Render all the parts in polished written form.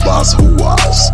das ruas.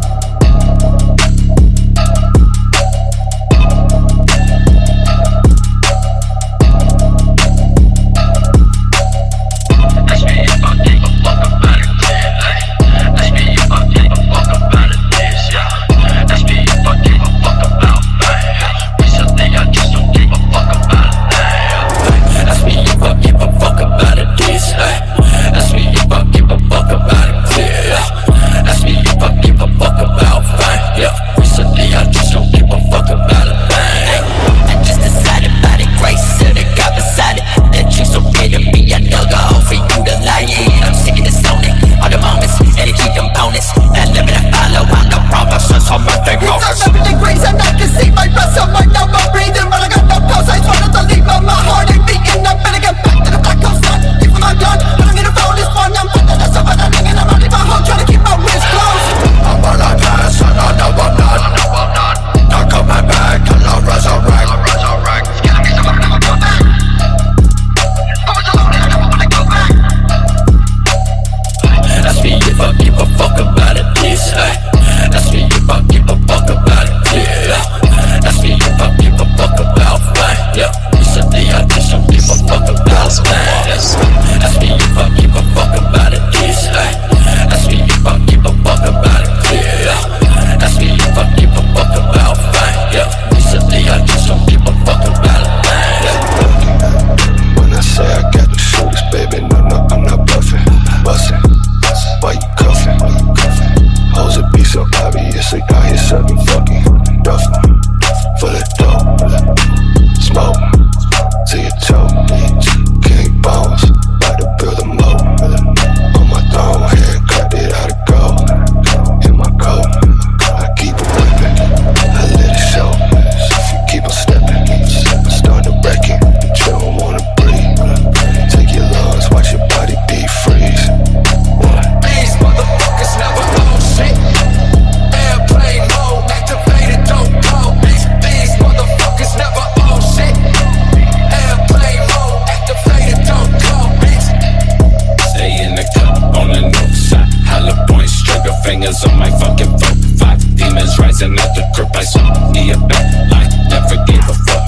Fingers on my fucking phone. 5 demons rising out the crib. I saw me a back like never gave a fuck.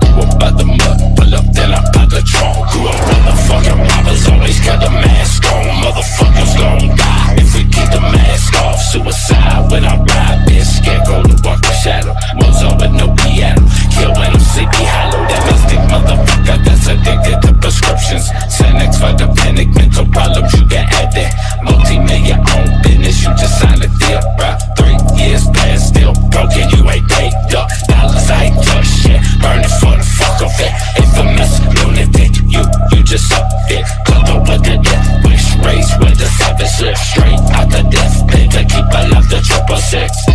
Grew up by the mud, pull up then I pop the trunk. Grew up motherfucking robbers, always got the mask on. Motherfuckers gon' die if we keep the mask off. Suicide when I ride, bitch scarecrow to walk the shadow. Mozo with no piano, kill when I'm sleepy hollow. That mystic motherfucker that's addicted to prescriptions. Xanax for the panic, mental problems you can add that. Multi-million own business, you just signed a deal, bruh. 3 years past, still broken, you ain't paid up. Dollars I ain't touch shit, burn it for the fuck of it. Infamous lunatic, you just up it. Club up with the death wish, raised with the savage lift. Straight out the death pit to keep alive the 666.